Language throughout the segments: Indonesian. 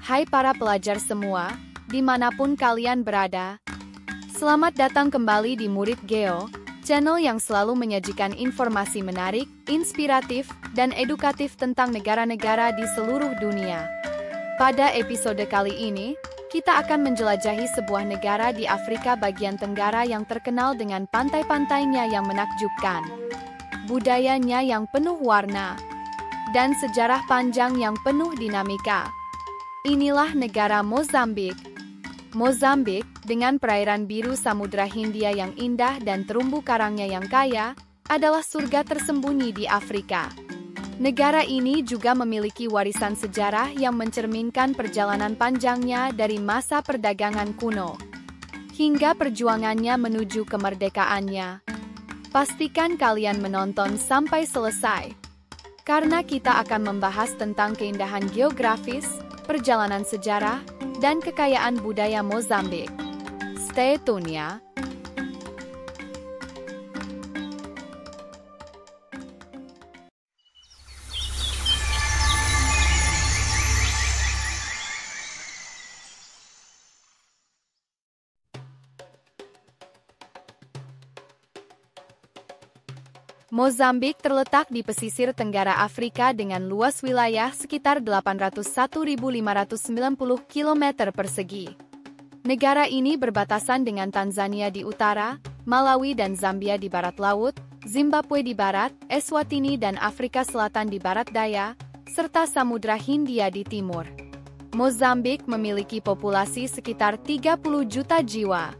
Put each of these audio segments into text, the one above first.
Hai para pelajar semua, dimanapun kalian berada. Selamat datang kembali di Murid Geo, channel yang selalu menyajikan informasi menarik, inspiratif, dan edukatif tentang negara-negara di seluruh dunia. Pada episode kali ini, kita akan menjelajahi sebuah negara di Afrika bagian tenggara yang terkenal dengan pantai-pantainya yang menakjubkan, budayanya yang penuh warna, dan sejarah panjang yang penuh dinamika. Inilah negara Mozambik. Mozambik, dengan perairan biru Samudra Hindia yang indah dan terumbu karangnya yang kaya, adalah surga tersembunyi di Afrika. Negara ini juga memiliki warisan sejarah yang mencerminkan perjalanan panjangnya dari masa perdagangan kuno hingga perjuangannya menuju kemerdekaannya. Pastikan kalian menonton sampai selesai, karena kita akan membahas tentang keindahan geografis, perjalanan sejarah, dan kekayaan budaya Mozambik. Stay tune ya! Mozambik terletak di pesisir tenggara Afrika dengan luas wilayah sekitar 801.590 km persegi. Negara ini berbatasan dengan Tanzania di utara, Malawi dan Zambia di barat laut, Zimbabwe di barat, Eswatini dan Afrika Selatan di barat daya, serta Samudra Hindia di timur. Mozambik memiliki populasi sekitar 30 juta jiwa,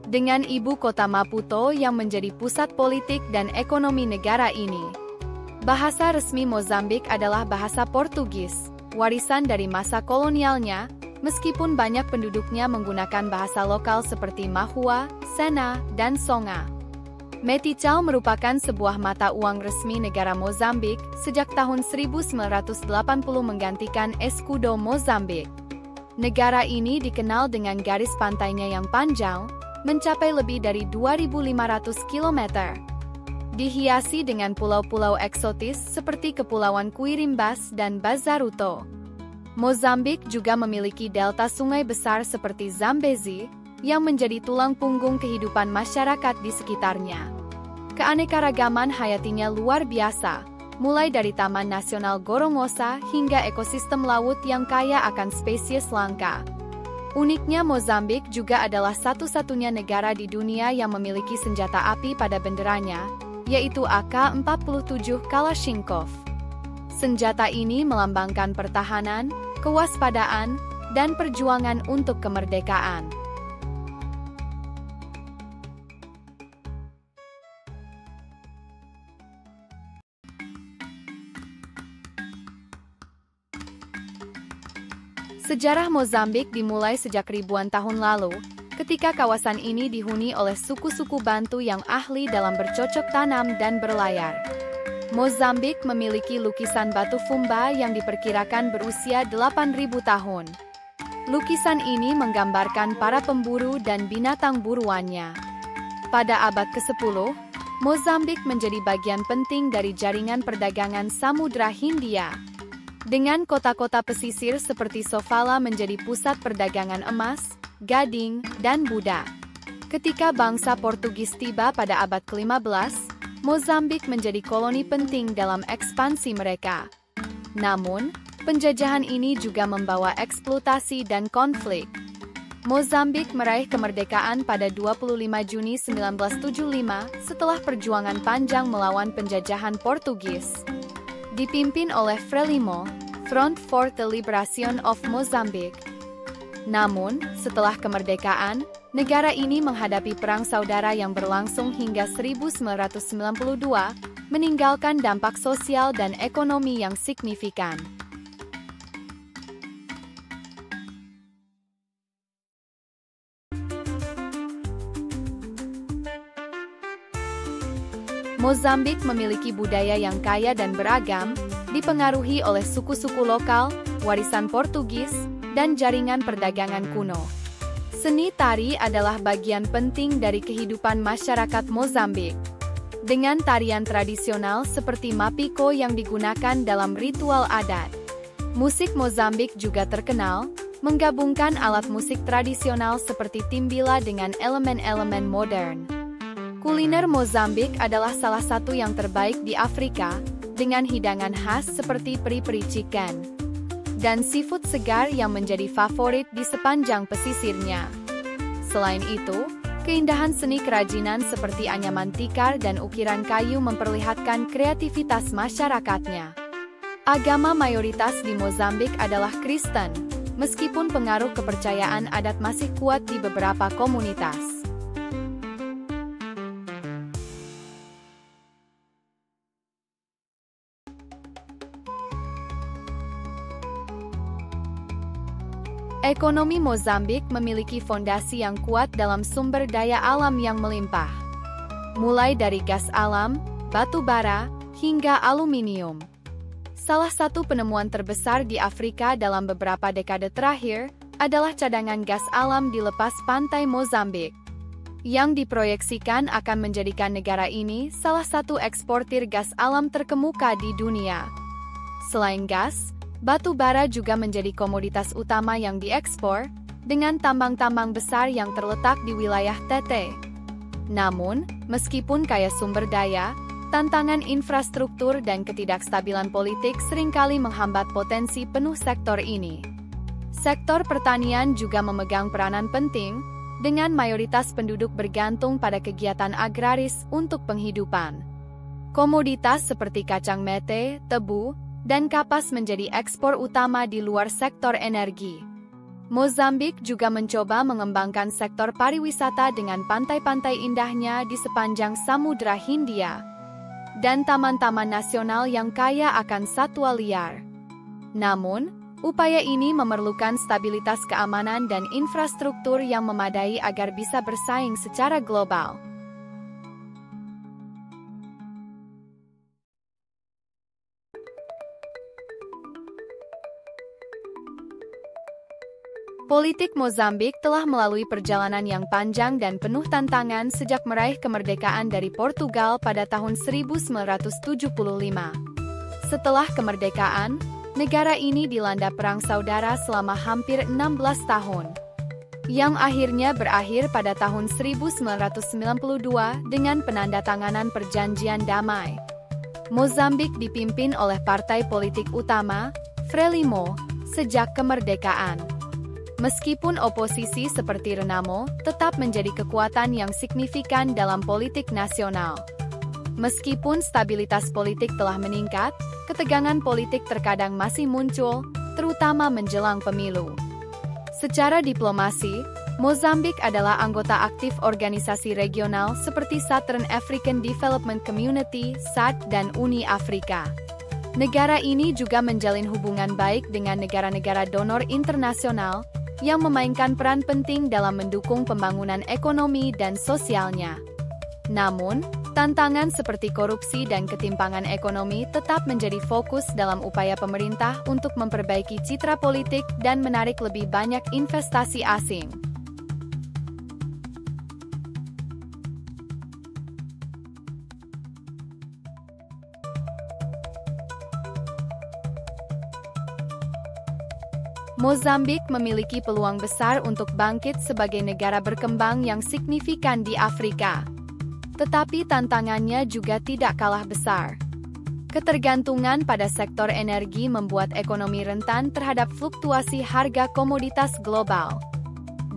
dengan ibu kota Maputo yang menjadi pusat politik dan ekonomi negara ini. Bahasa resmi Mozambik adalah bahasa Portugis, warisan dari masa kolonialnya, meskipun banyak penduduknya menggunakan bahasa lokal seperti Mahua, Sena, dan Songa. Meticao merupakan sebuah mata uang resmi negara Mozambik sejak tahun 1980 menggantikan escudo Mozambik. Negara ini dikenal dengan garis pantainya yang panjang, mencapai lebih dari 2.500 km. Dihiasi dengan pulau-pulau eksotis seperti Kepulauan Quirimbas dan Bazaruto. Mozambik juga memiliki delta sungai besar seperti Zambezi, yang menjadi tulang punggung kehidupan masyarakat di sekitarnya. Keanekaragaman hayatinya luar biasa, mulai dari Taman Nasional Gorongosa hingga ekosistem laut yang kaya akan spesies langka. Uniknya Mozambik juga adalah satu-satunya negara di dunia yang memiliki senjata api pada benderanya, yaitu AK-47 Kalashnikov. Senjata ini melambangkan pertahanan, kewaspadaan, dan perjuangan untuk kemerdekaan. Sejarah Mozambik dimulai sejak ribuan tahun lalu, ketika kawasan ini dihuni oleh suku-suku Bantu yang ahli dalam bercocok tanam dan berlayar. Mozambik memiliki lukisan batu Fumba yang diperkirakan berusia 8.000 tahun. Lukisan ini menggambarkan para pemburu dan binatang buruannya. Pada abad ke-10, Mozambik menjadi bagian penting dari jaringan perdagangan Samudra Hindia, dengan kota-kota pesisir seperti Sofala menjadi pusat perdagangan emas, gading, dan budak. Ketika bangsa Portugis tiba pada abad ke-15, Mozambik menjadi koloni penting dalam ekspansi mereka. Namun, penjajahan ini juga membawa eksploitasi dan konflik. Mozambik meraih kemerdekaan pada 25 Juni 1975 setelah perjuangan panjang melawan penjajahan Portugis, dipimpin oleh Frelimo, Front for the Liberation of Mozambique. Namun, setelah kemerdekaan, negara ini menghadapi perang saudara yang berlangsung hingga 1992, meninggalkan dampak sosial dan ekonomi yang signifikan. Mozambik memiliki budaya yang kaya dan beragam, dipengaruhi oleh suku-suku lokal, warisan Portugis, dan jaringan perdagangan kuno. Seni tari adalah bagian penting dari kehidupan masyarakat Mozambik, dengan tarian tradisional seperti mapiko yang digunakan dalam ritual adat. Musik Mozambik juga terkenal, menggabungkan alat musik tradisional seperti timbila dengan elemen-elemen modern. Kuliner Mozambik adalah salah satu yang terbaik di Afrika, dengan hidangan khas seperti peri-peri chicken dan seafood segar yang menjadi favorit di sepanjang pesisirnya. Selain itu, keindahan seni kerajinan seperti anyaman tikar dan ukiran kayu memperlihatkan kreativitas masyarakatnya. Agama mayoritas di Mozambik adalah Kristen, meskipun pengaruh kepercayaan adat masih kuat di beberapa komunitas. Ekonomi Mozambik memiliki fondasi yang kuat dalam sumber daya alam yang melimpah. Mulai dari gas alam, batu bara, hingga aluminium. Salah satu penemuan terbesar di Afrika dalam beberapa dekade terakhir adalah cadangan gas alam di lepas pantai Mozambik, yang diproyeksikan akan menjadikan negara ini salah satu eksportir gas alam terkemuka di dunia. Selain gas, batu bara juga menjadi komoditas utama yang diekspor, dengan tambang-tambang besar yang terletak di wilayah TT. Namun, meskipun kaya sumber daya, tantangan infrastruktur dan ketidakstabilan politik seringkali menghambat potensi penuh sektor ini. Sektor pertanian juga memegang peranan penting, dengan mayoritas penduduk bergantung pada kegiatan agraris untuk penghidupan. Komoditas seperti kacang mete, tebu, dan kapas menjadi ekspor utama di luar sektor energi. Mozambik juga mencoba mengembangkan sektor pariwisata dengan pantai-pantai indahnya di sepanjang Samudra Hindia dan taman-taman nasional yang kaya akan satwa liar. Namun, upaya ini memerlukan stabilitas keamanan dan infrastruktur yang memadai agar bisa bersaing secara global. Politik Mozambik telah melalui perjalanan yang panjang dan penuh tantangan sejak meraih kemerdekaan dari Portugal pada tahun 1975. Setelah kemerdekaan, negara ini dilanda perang saudara selama hampir 16 tahun, yang akhirnya berakhir pada tahun 1992 dengan penandatanganan perjanjian damai. Mozambik dipimpin oleh partai politik utama, Frelimo, sejak kemerdekaan. Meskipun oposisi seperti Renamo tetap menjadi kekuatan yang signifikan dalam politik nasional. Meskipun stabilitas politik telah meningkat, ketegangan politik terkadang masih muncul, terutama menjelang pemilu. Secara diplomasi, Mozambik adalah anggota aktif organisasi regional seperti Southern African Development Community (SADC) dan Uni Afrika. Negara ini juga menjalin hubungan baik dengan negara-negara donor internasional, yang memainkan peran penting dalam mendukung pembangunan ekonomi dan sosialnya. Namun, tantangan seperti korupsi dan ketimpangan ekonomi tetap menjadi fokus dalam upaya pemerintah untuk memperbaiki citra politik dan menarik lebih banyak investasi asing. Mozambik memiliki peluang besar untuk bangkit sebagai negara berkembang yang signifikan di Afrika. Tetapi tantangannya juga tidak kalah besar. Ketergantungan pada sektor energi membuat ekonomi rentan terhadap fluktuasi harga komoditas global.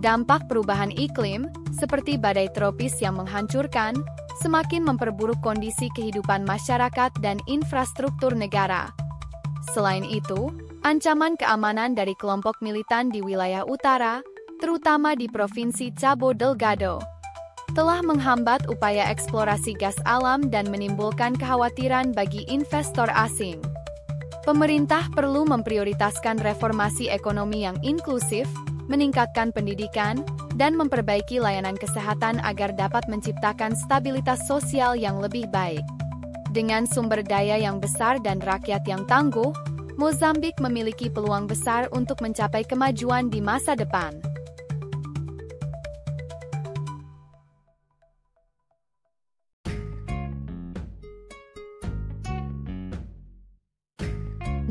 Dampak perubahan iklim, seperti badai tropis yang menghancurkan, semakin memperburuk kondisi kehidupan masyarakat dan infrastruktur negara. Selain itu, ancaman keamanan dari kelompok militan di wilayah utara, terutama di Provinsi Cabo Delgado, telah menghambat upaya eksplorasi gas alam dan menimbulkan kekhawatiran bagi investor asing. Pemerintah perlu memprioritaskan reformasi ekonomi yang inklusif, meningkatkan pendidikan, dan memperbaiki layanan kesehatan agar dapat menciptakan stabilitas sosial yang lebih baik. Dengan sumber daya yang besar dan rakyat yang tangguh, Mozambik memiliki peluang besar untuk mencapai kemajuan di masa depan.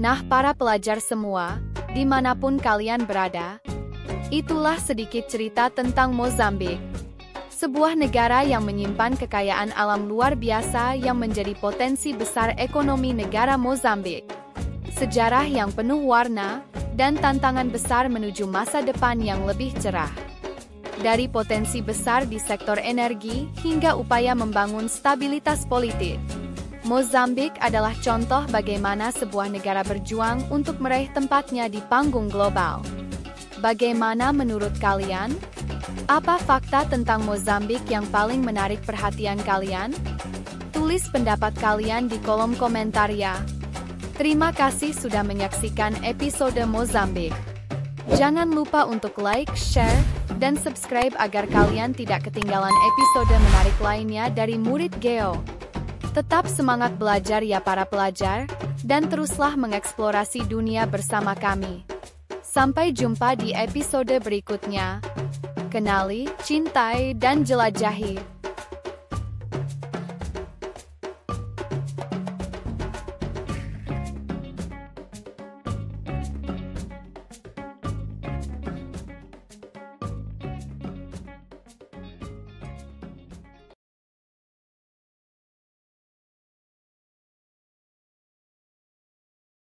Nah, para pelajar semua, dimanapun kalian berada, Itulah sedikit cerita tentang Mozambik. Sebuah negara yang menyimpan kekayaan alam luar biasa yang menjadi potensi besar ekonomi negara Mozambik. Sejarah yang penuh warna, dan tantangan besar menuju masa depan yang lebih cerah. Dari potensi besar di sektor energi hingga upaya membangun stabilitas politik, Mozambik adalah contoh bagaimana sebuah negara berjuang untuk meraih tempatnya di panggung global. Bagaimana menurut kalian? Apa fakta tentang Mozambik yang paling menarik perhatian kalian? Tulis pendapat kalian di kolom komentar ya. Terima kasih sudah menyaksikan episode Mozambik. Jangan lupa untuk like, share, dan subscribe agar kalian tidak ketinggalan episode menarik lainnya dari Murid Geo. Tetap semangat belajar ya para pelajar, dan teruslah mengeksplorasi dunia bersama kami. Sampai jumpa di episode berikutnya. Kenali, cintai, dan jelajahi.